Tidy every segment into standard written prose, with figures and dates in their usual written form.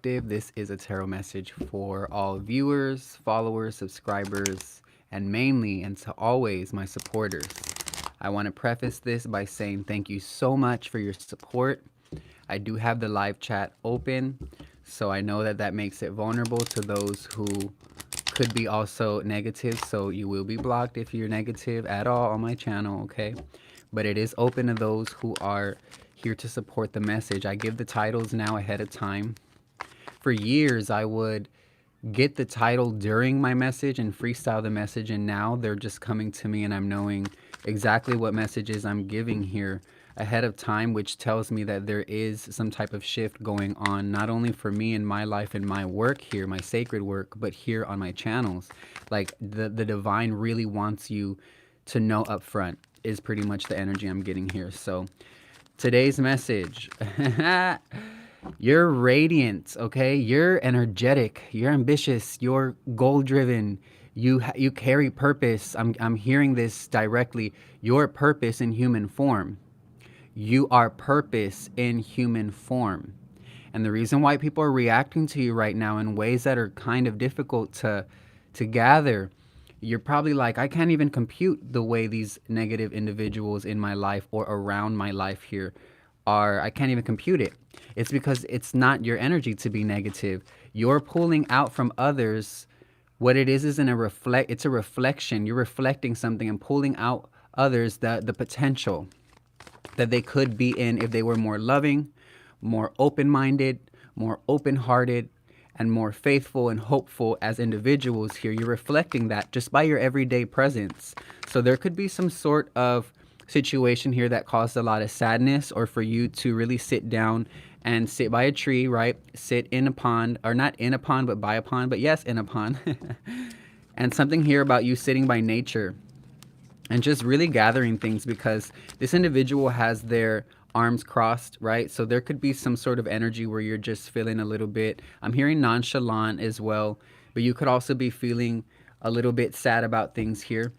This is a tarot message for all viewers, followers, subscribers, and mainly and to always my supporters. I want to preface this by saying thank you so much for your support. I do have the live chat open, so I know that that makes it vulnerable to those who could be also negative. So you will be blocked if you're negative at all on my channel, okay? But it is open to those who are here to support the message. I give the titles now ahead of time. For years, I would get the title during my message and freestyle the message, and now they're just coming to me and I'm knowing exactly what messages I'm giving here ahead of time, which tells me that there is some type of shift going on, not only for me in my life and my work here, my sacred work, but here on my channels. Like the divine really wants you to know up front is pretty much the energy I'm getting here. So today's message. You're radiant, okay? You're energetic. You're ambitious. You're goal driven. You carry purpose. I'm hearing this directly. Your purpose in human form. You are purpose in human form. And the reason why people are reacting to you right now in ways that are kind of difficult to gather, you're probably like, I can't even compute the way these negative individuals in my life or around my life here are. I can't even compute it. It's because it's not your energy to be negative. You're pulling out from others. What it is isn't a reflect. It's a reflection. You're reflecting something and pulling out others the potential that they could be in if they were more loving, more open-minded, more open-hearted, and more faithful and hopeful as individuals here. You're reflecting that just by your everyday presence. So there could be some sort of situation here that caused a lot of sadness, or for you to really sit down and sit by a tree, right? Sit in a pond, or not in a pond, but by a pond, but yes, in a pond. And something here about you sitting by nature and just really gathering things, because this individual has their arms crossed, right? So there could be some sort of energy where you're just feeling a little bit, I'm hearing nonchalant as well, but you could also be feeling a little bit sad about things here.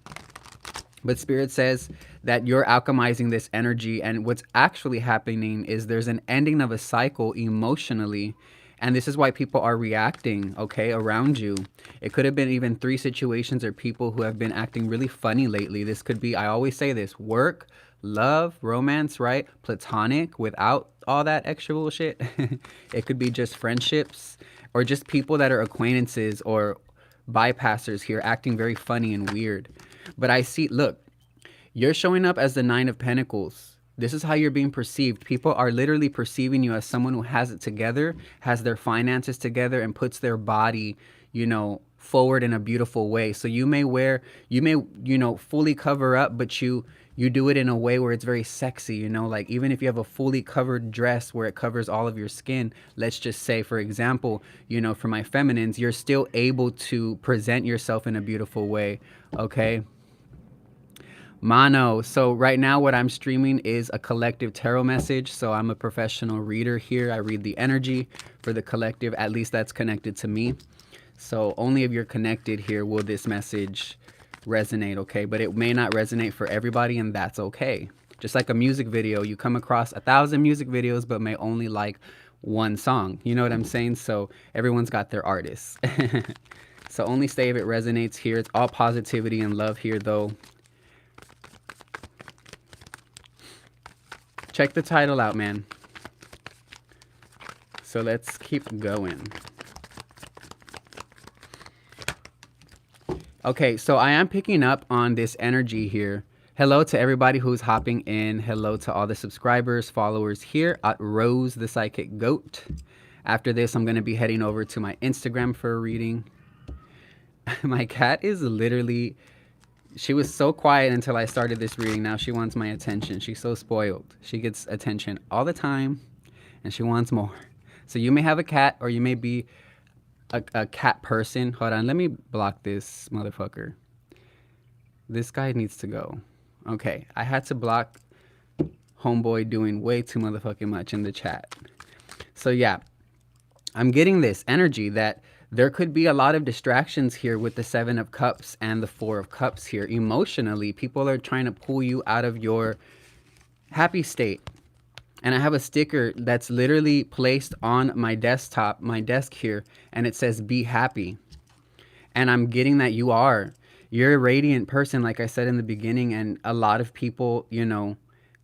But Spirit says that you're alchemizing this energy, and what's actually happening is there's an ending of a cycle emotionally, and this is why people are reacting, okay, around you. It could have been even 3 situations or people who have been acting really funny lately. This could be, I always say this, work, love, romance, right? Platonic, without all that extra bullshit. It could be just friendships, or just people that are acquaintances or bypassers here acting very funny and weird. But I see, look, you're showing up as the 9 of Pentacles. This is how you're being perceived. People are literally perceiving you as someone who has it together, has their finances together, and puts their body, you know, forward in a beautiful way. So you may wear, you may, you know, fully cover up, but you do it in a way where it's very sexy, you know, like even if you have a fully covered dress where it covers all of your skin, let's just say, for example, you know, for my feminines, you're still able to present yourself in a beautiful way, okay? Mono. So right now what I'm streaming is a collective tarot message. So I'm a professional reader here. I read the energy for the collective, at least that's connected to me. So only if you're connected here will this message resonate, okay? But it may not resonate for everybody, and that's okay. Just like a music video, you come across 1,000 music videos but may only like one song. You know what I'm saying? So everyone's got their artists. So only stay if it resonates here. It's all positivity and love here though. Check the title out, man. So let's keep going. Okay, so I am picking up on this energy here. Hello to everybody who's hopping in. Hello to all the subscribers, followers here at Rose the Psychic Goat. After this, I'm going to be heading over to my Instagram for a reading. My cat is literally... She was so quiet until I started this reading. Now she wants my attention. She's so spoiled. She gets attention all the time, and she wants more. So you may have a cat, or you may be a cat person. Hold on, let me block this motherfucker. This guy needs to go. Okay, I had to block homeboy doing way too motherfucking much in the chat. So yeah, I'm getting this energy that there could be a lot of distractions here with the 7 of Cups and the 4 of Cups here. Emotionally, people are trying to pull you out of your happy state. And I have a sticker that's literally placed on my desktop, my desk here, and it says be happy. And I'm getting that you are. You're a radiant person, like I said in the beginning, and a lot of people,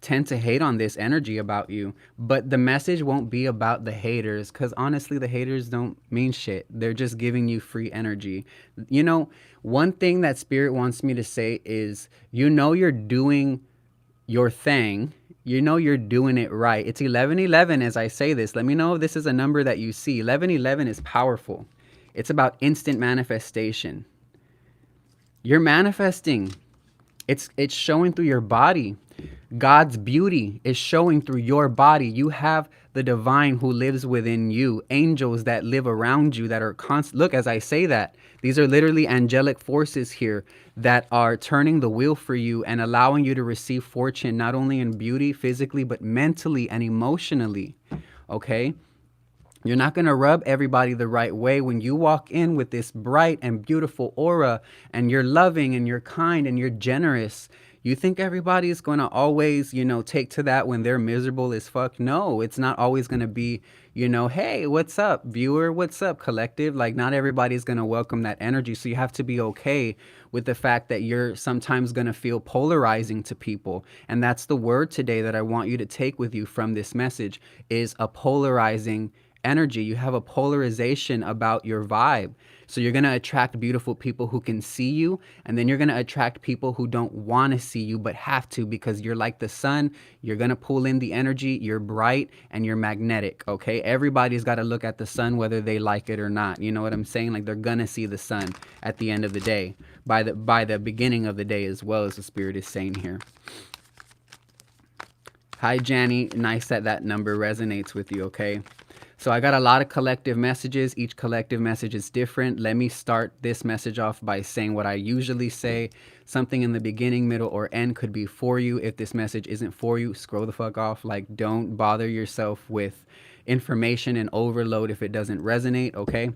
tend to hate on this energy about you. But the message won't be about the haters, because honestly, the haters don't mean shit. They're just giving you free energy. You know, one thing that Spirit wants me to say is, you're doing your thing. You're doing it right. It's 1111 as I say this. Let me know if this is a number that you see. 1111 is powerful. It's about instant manifestation. You're manifesting. It's showing through your body. God's beauty is showing through your body. You have the divine who lives within you, angels that live around you that are constant. Look, as I say that, these are literally angelic forces here that are turning the wheel for you and allowing you to receive fortune, not only in beauty, physically, but mentally and emotionally. Okay? You're not going to rub everybody the right way when you walk in with this bright and beautiful aura and you're loving and you're kind and you're generous. You think everybody is going to always, take to that when they're miserable as fuck? No, it's not always going to be, hey, what's up, viewer? What's up, collective? Like, not everybody's going to welcome that energy. So you have to be okay with the fact that you're sometimes going to feel polarizing to people. And that's the word today that I want you to take with you from this message is a polarizing energy. You have a polarization about your vibe. So you're going to attract beautiful people who can see you, and then you're going to attract people who don't want to see you but have to, because you're like the sun. You're going to pull in the energy. You're bright and you're magnetic. Okay, everybody's got to look at the sun whether they like it or not. You know what I'm saying? Like, they're going to see the sun at the end of the day, by the beginning of the day, as well, as the Spirit is saying here. Hi Janny, nice that number resonates with you. Okay, so I got a lot of collective messages. Each collective message is different. Let me start this message off by saying what I usually say. Something in the beginning, middle, or end could be for you. If this message isn't for you, scroll the fuck off. Like, don't bother yourself with information and overload if it doesn't resonate, okay?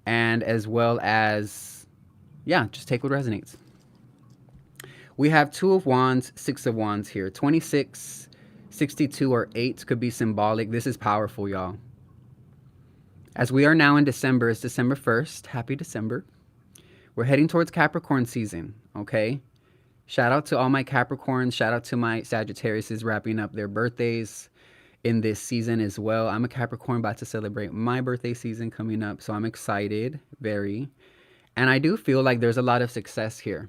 And as well as, yeah, just take what resonates. We have 2 of Wands, 6 of Wands here. 26, 62, or 8 could be symbolic. This is powerful, y'all. As we are now in December, it's December 1st. Happy December. We're heading towards Capricorn season, okay? Shout out to all my Capricorns. Shout out to my Sagittariuses wrapping up their birthdays in this season as well. I'm a Capricorn, about to celebrate my birthday season coming up, so I'm excited, very. And I do feel like there's a lot of success here.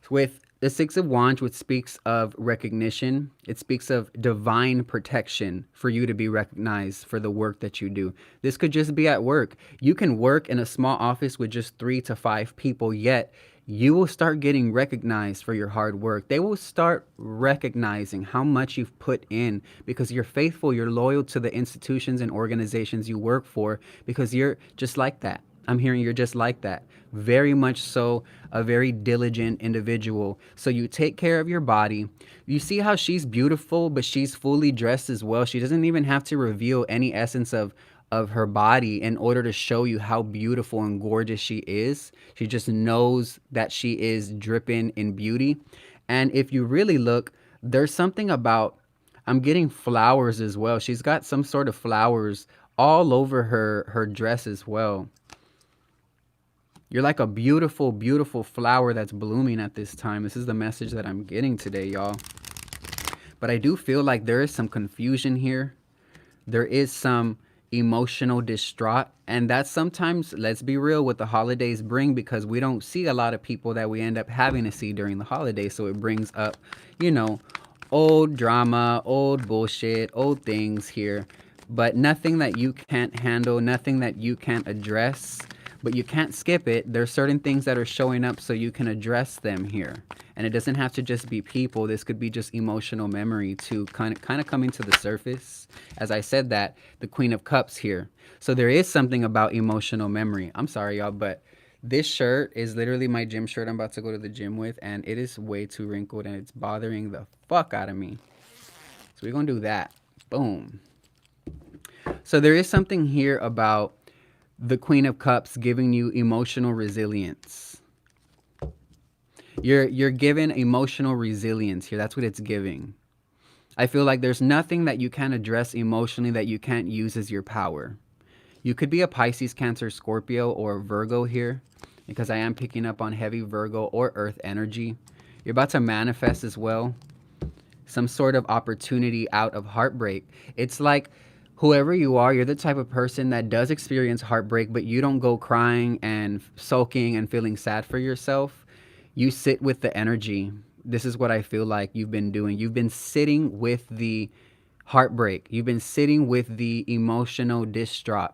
With the 6 of Wands, which speaks of recognition, it speaks of divine protection for you to be recognized for the work that you do. This could just be at work. You can work in a small office with just 3 to 5 people, yet you will start getting recognized for your hard work. They will start recognizing how much you've put in because you're faithful, you're loyal to the institutions and organizations you work for, because you're just like that. I'm hearing you're just like that. Very much so, a very diligent individual. So you take care of your body. You see how she's beautiful, but she's fully dressed as well. She doesn't even have to reveal any essence of her body in order to show you how beautiful and gorgeous she is. She just knows that she is dripping in beauty. And if you really look, there's something about, I'm getting flowers as well. She's got some sort of flowers all over her dress as well. You're like a beautiful, beautiful flower that's blooming at this time. This is the message that I'm getting today, y'all. But I do feel like there is some confusion here. There is some emotional distraught. And that's sometimes, let's be real, what the holidays bring, because we don't see a lot of people that we end up having to see during the holidays. So it brings up, old drama, old bullshit, old things here. But nothing that you can't handle, nothing that you can't address. But you can't skip it. There's certain things that are showing up so you can address them here. And it doesn't have to just be people. This could be just emotional memory to kind of coming to the surface. As I said that, the Queen of Cups here. So there is something about emotional memory. I'm sorry, y'all, but this shirt is literally my gym shirt I'm about to go to the gym with. And it is way too wrinkled and it's bothering the fuck out of me. So we're going to do that. Boom. So there is something here about the Queen of Cups giving you emotional resilience. You're given emotional resilience here. That's what it's giving. I feel like there's nothing that you can address emotionally that you can't use as your power. You could be a Pisces, Cancer, Scorpio, or Virgo here, because I am picking up on heavy Virgo or Earth energy. You're about to manifest as well some sort of opportunity out of heartbreak. It's like whoever you are, you're the type of person that does experience heartbreak, but you don't go crying and sulking and feeling sad for yourself. You sit with the energy. This is what I feel like you've been doing. You've been sitting with the heartbreak. You've been sitting with the emotional distraught.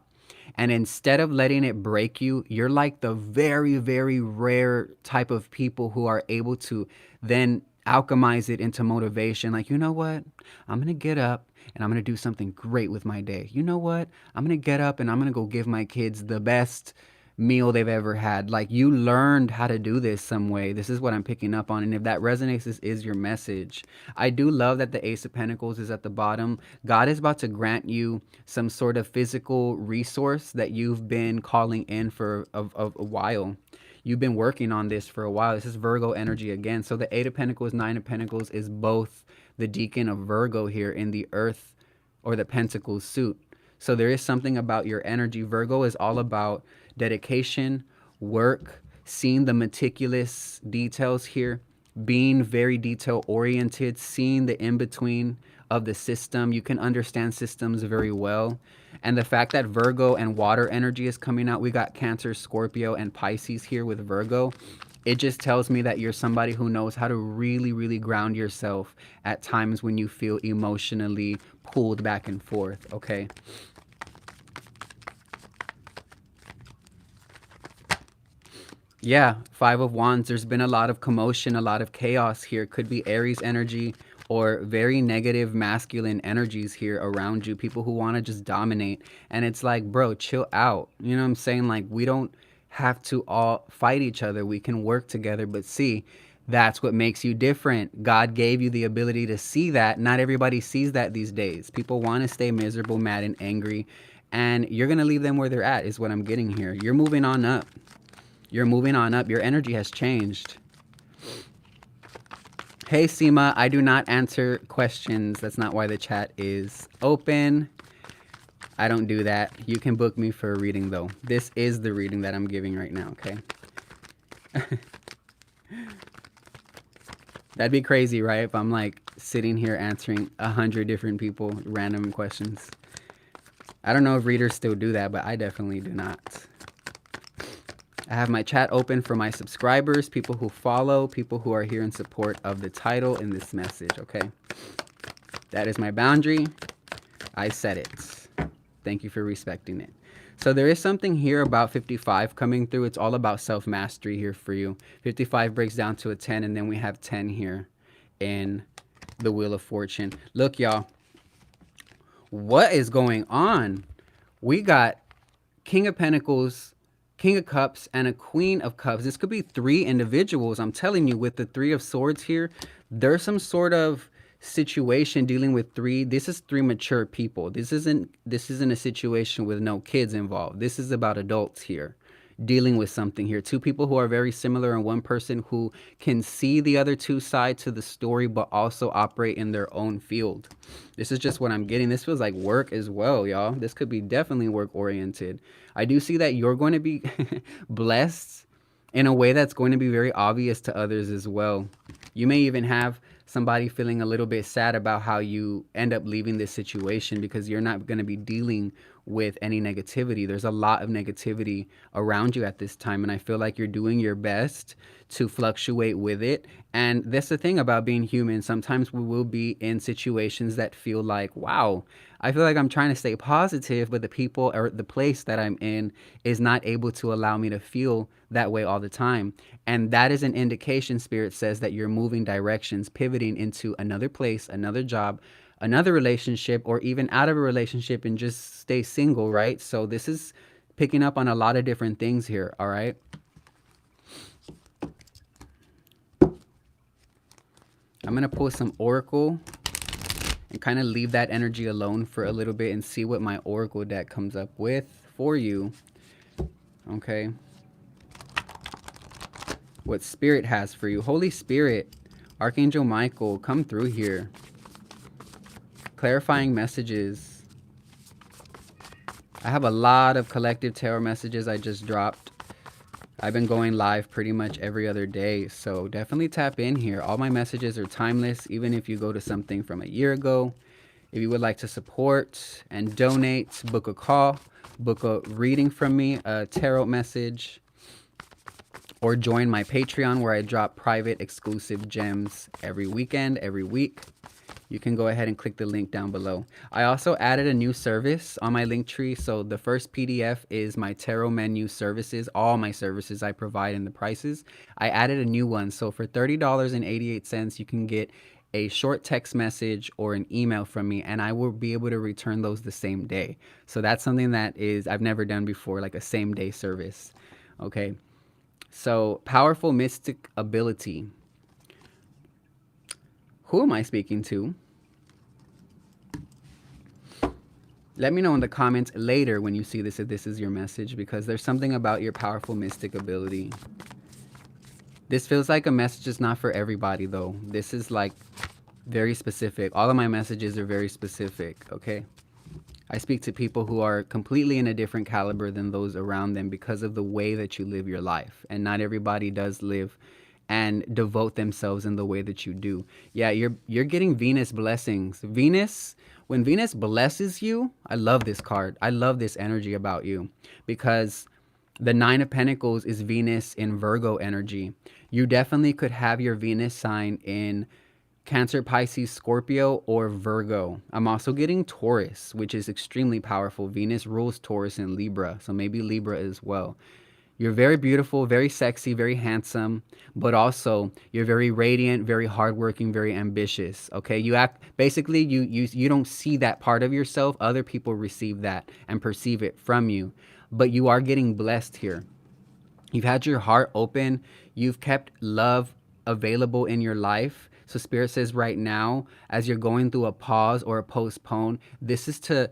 And instead of letting it break you, you're like the very, very rare type of people who are able to then alchemize it into motivation. Like, you know what? I'm going to get up and I'm going to do something great with my day. You know what? I'm going to get up and I'm going to go give my kids the best meal they've ever had. Like, you learned how to do this some way. This is what I'm picking up on. And if that resonates, this is your message. I do love that the Ace of Pentacles is at the bottom. God is about to grant you some sort of physical resource that you've been calling in for a while. You've been working on this for a while. This is Virgo energy again. So the Eight of Pentacles, Nine of Pentacles is both the deacon of Virgo here in the Earth or the Pentacles suit. So there is something about your energy. Virgo is all about dedication, work, seeing the meticulous details here, being very detail oriented, seeing the in between of the system. You can understand systems very well. And the fact that Virgo and water energy is coming out, we got Cancer, Scorpio, and Pisces here with Virgo. It just tells me that you're somebody who knows how to really, really ground yourself at times when you feel emotionally pulled back and forth, okay? Yeah, Five of Wands. There's been a lot of commotion, a lot of chaos here. Could be Aries energy or very negative masculine energies here around you. People who want to just dominate. And it's like, bro, chill out. You know what I'm saying? Like, we don't have to all fight each other. We can work together. But see, that's what makes you different. God gave you the ability to see that. Not everybody sees that these days. People want to stay miserable, mad, and angry. And you're going to leave them where they're at, is what I'm getting here. You're moving on up. You're moving on up. Your energy has changed. Hey, Seema, I do not answer questions. That's not why the chat is open. I don't do that. You can book me for a reading, though. This is the reading that I'm giving right now, okay? That'd be crazy, right? If I'm, like, sitting here answering 100 different people random questions. I don't know if readers still do that, but I definitely do not. I have my chat open for my subscribers, people who follow, people who are here in support of the title in this message, okay? That is my boundary. I set it. Thank you for respecting it. So there is something here about 55 coming through. It's all about self-mastery here for you. 55 breaks down to a 10, and then we have 10 here in the Wheel of Fortune. Look, y'all. What is going on? We got King of Pentacles, King of Cups, and a Queen of Cups. This could be three individuals. I'm telling you, with the Three of Swords here, there's some sort of situation dealing with three. This is three mature people. This isn't a situation with no kids involved. This is about adults here dealing with something here. Two people who are very similar, and one person who can see the other two sides to the story, but also operate in their own field. This is just what I'm getting. This feels like work as well, y'all. This could be definitely work oriented. I do see that you're going to be blessed in a way that's going to be very obvious to others as well. You may even have somebody feeling a little bit sad about how you end up leaving this situation because you're not going to be dealing with any negativity. There's a lot of negativity around you at this time, and I feel like you're doing your best to fluctuate with it. And that's the thing about being human. Sometimes we will be in situations that feel like, wow, I feel like I'm trying to stay positive, but the people or the place that I'm in is not able to allow me to feel that way all the time. And that is an indication, Spirit says, that you're moving directions, pivoting into another place, another job, another relationship, or even out of a relationship and just stay single, right? So this is picking up on a lot of different things here, all right? I'm going to pull some Oracle and kind of leave that energy alone for a little bit and see what my Oracle deck comes up with for you, okay? What Spirit has for you. Holy Spirit, Archangel Michael, come through here. Clarifying messages. I have a lot of collective tarot messages I just dropped. I've been going live pretty much every other day, so definitely tap in here. All my messages are timeless, even if you go to something from a year ago. If you would like to support and donate, book a call, book a reading from me, a tarot message, or join my Patreon where I drop private exclusive gems every weekend, every week. You can go ahead and click the link down below. I also added a new service on my Linktree. So the first PDF is my tarot menu services, all my services I provide and the prices. I added a new one. So for $30.88, you can get a short text message or an email from me, and I will be able to return those the same day. So that's something that is I've never done before, like a same day service. Okay. So powerful mystic ability. Who am I speaking to? Let me know in the comments later when you see this if this is your message, because there's something about your powerful mystic ability. This feels like a message is not for everybody though. This is like very specific. All of my messages are very specific, okay? I speak to people who are completely in a different caliber than those around them because of the way that you live your life. And not everybody does live and devote themselves in the way that you do. Yeah, you're getting Venus blessings. Venus, when Venus blesses you, I love this card. I love this energy about you because the Nine of Pentacles is Venus in Virgo energy. You definitely could have your Venus sign in Cancer, Pisces, Scorpio, or Virgo. I'm also getting Taurus, which is extremely powerful. Venus rules Taurus and Libra, so maybe Libra as well. You're very beautiful, very sexy, very handsome, but also you're very radiant, very hardworking, very ambitious. Okay, you act basically you don't see that part of yourself. Other people receive that and perceive it from you, but you are getting blessed here. You've had your heart open. You've kept love available in your life. So Spirit says right now, as you're going through a pause or a postpone, this is to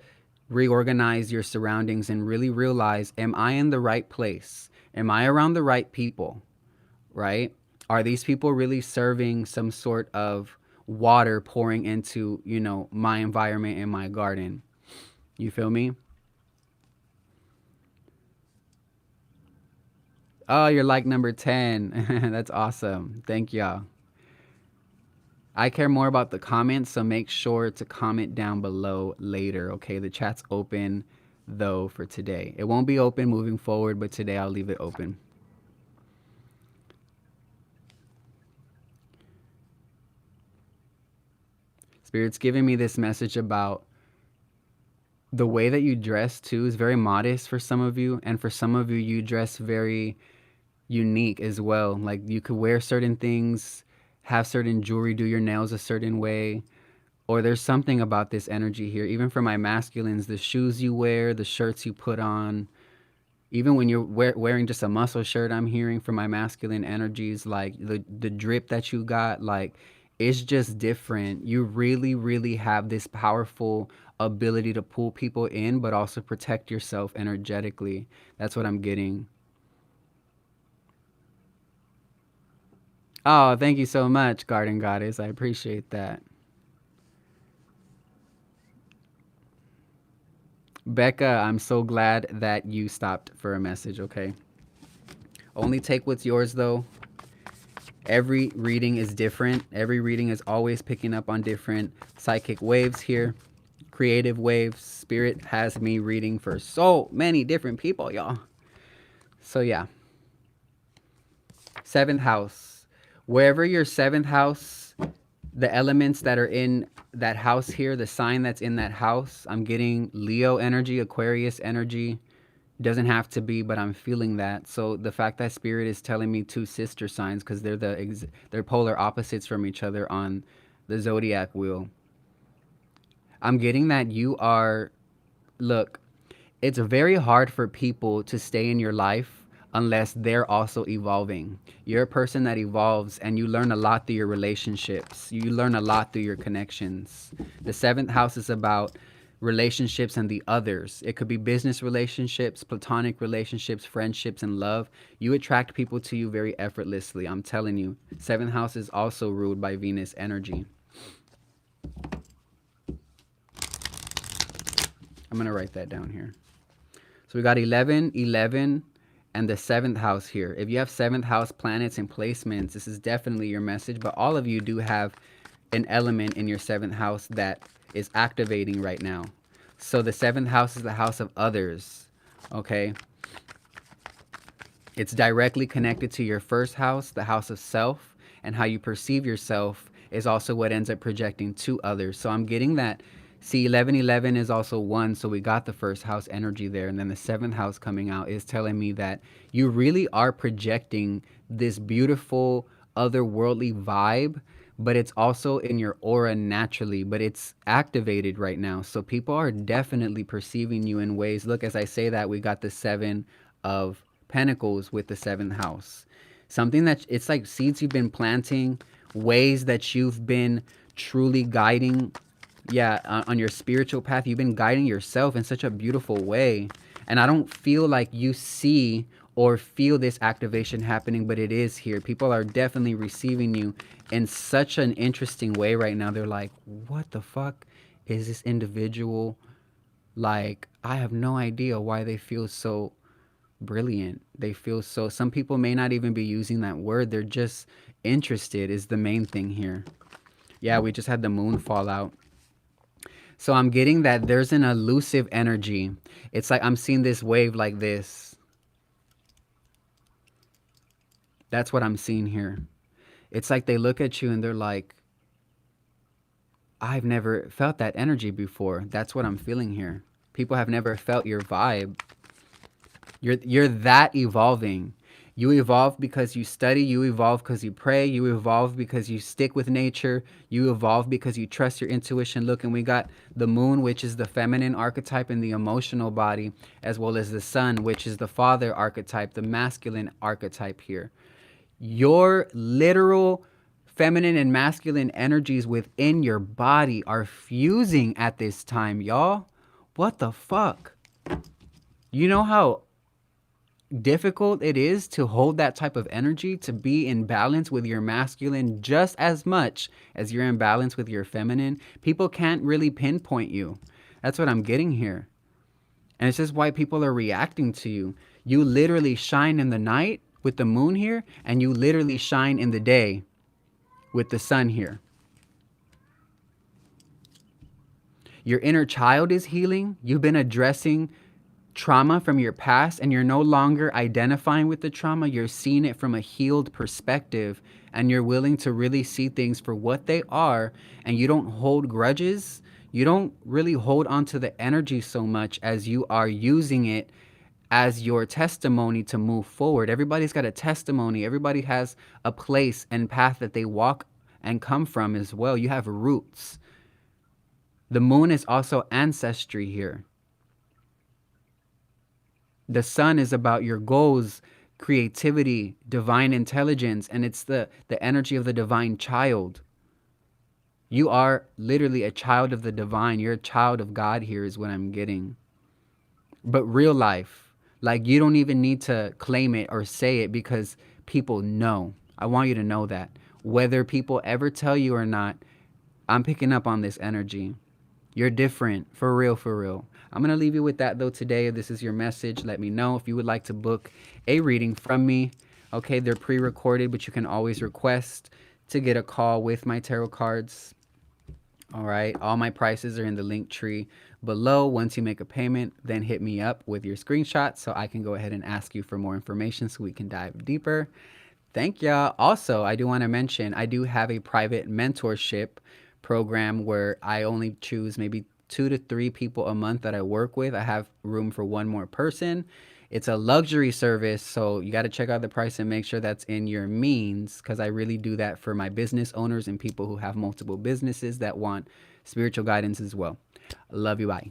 reorganize your surroundings and really realize, am I in the right place? Am I around the right people, right? Are these people really serving some sort of water pouring into, you know, my environment and my garden? You feel me? Oh, you're like number 10. That's awesome. Thank y'all. I care more about the comments, so make sure to comment down below later, okay? The chat's open, though, for today. It won't be open moving forward, but today I'll leave it open. Spirit's giving me this message about the way that you dress, too, is very modest for some of you, and for some of you, you dress very unique as well. Like, you could wear certain things, have certain jewelry, do your nails a certain way, or there's something about this energy here. Even for my masculines, the shoes you wear, the shirts you put on, even when you're wearing just a muscle shirt, I'm hearing from my masculine energies, like the drip that you got, like it's just different. You really, really have this powerful ability to pull people in, but also protect yourself energetically. That's what I'm getting. Oh, thank you so much, Garden Goddess. I appreciate that. Becca, I'm so glad that you stopped for a message, okay? Only take what's yours, though. Every reading is different. Every reading is always picking up on different psychic waves here. Creative waves. Spirit has me reading for so many different people, y'all. So, yeah. 7th house. Wherever your 7th house, the elements that are in that house here, the sign that's in that house, I'm getting Leo energy, Aquarius energy. Doesn't have to be, but I'm feeling that. So the fact that Spirit is telling me 2 sister signs, because they're polar opposites from each other on the zodiac wheel. I'm getting that you are, look, it's very hard for people to stay in your life unless they're also evolving. You're a person that evolves, and you learn a lot through your relationships. You learn a lot through your connections. The 7th house is about relationships and the others. It could be business relationships, platonic relationships, friendships, and love. You attract people to you very effortlessly. I'm telling you. 7th house is also ruled by Venus energy. I'm going to write that down here. So we got 11, 11, and the 7th house here. If you have 7th house planets and placements, this is definitely your message. But all of you do have an element in your 7th house that is activating right now. So the 7th house is the house of others. Okay. It's directly connected to your 1st house, the house of self, and how you perceive yourself is also what ends up projecting to others. So I'm getting that. See, 1111 is also 1, so we got the 1st house energy there. And then the 7th house coming out is telling me that you really are projecting this beautiful otherworldly vibe, but it's also in your aura naturally, but it's activated right now. So people are definitely perceiving you in ways. Look, as I say that, we got the 7 of Pentacles with the 7th house. Something that it's like seeds you've been planting, ways that you've been truly guiding. Yeah, on your spiritual path, you've been guiding yourself in such a beautiful way. And I don't feel like you see or feel this activation happening, but it is here. People are definitely receiving you in such an interesting way right now. They're like, what the fuck is this individual? Like, I have no idea why they feel so brilliant. They feel so, some people may not even be using that word. They're just interested is the main thing here. Yeah, we just had the moon fall out. So I'm getting that there's an elusive energy. It's like I'm seeing this wave like this. That's what I'm seeing here. It's like they look at you and they're like, I've never felt that energy before. That's what I'm feeling here. People have never felt your vibe. You're that evolving. You evolve because you study, you evolve because you pray, you evolve because you stick with nature, you evolve because you trust your intuition. Look, and we got the moon, which is the feminine archetype in the emotional body, as well as the sun, which is the father archetype, the masculine archetype here. Your literal feminine and masculine energies within your body are fusing at this time, y'all. What the fuck? You know how difficult it is to hold that type of energy, to be in balance with your masculine just as much as you're in balance with your feminine? People can't really pinpoint you. That's what I'm getting here. And it's just why people are reacting to you. You literally shine in the night with the moon here, and you literally shine in the day with the sun here. Your inner child is healing. You've been addressing trauma from your past, and you're no longer identifying with the trauma. You're seeing it from a healed perspective, and you're willing to really see things for what they are, and you don't hold grudges. You don't really hold onto the energy so much as you are using it as your testimony to move forward. Everybody's got a testimony. Everybody has a place and path that they walk and come from as well. You have roots. The moon is also ancestry here. The sun is about your goals, creativity, divine intelligence, and it's the energy of the divine child. You are literally a child of the divine. You're a child of God here is what I'm getting. But real life, like you don't even need to claim it or say it because people know. I want you to know that. Whether people ever tell you or not, I'm picking up on this energy. You're different, for real, for real. I'm going to leave you with that, though, today. If this is your message, let me know if you would like to book a reading from me. Okay, they're pre-recorded, but you can always request to get a call with my tarot cards. All right, all my prices are in the link tree below. Once you make a payment, then hit me up with your screenshot so I can go ahead and ask you for more information so we can dive deeper. Thank y'all. Also, I do want to mention, I do have a private mentorship program where I only choose maybe 2 to 3 people a month that I work with. I have room for one more person. It's a luxury service, so you got to check out the price and make sure that's in your means, because I really do that for my business owners and people who have multiple businesses that want spiritual guidance as well. Love you. Bye.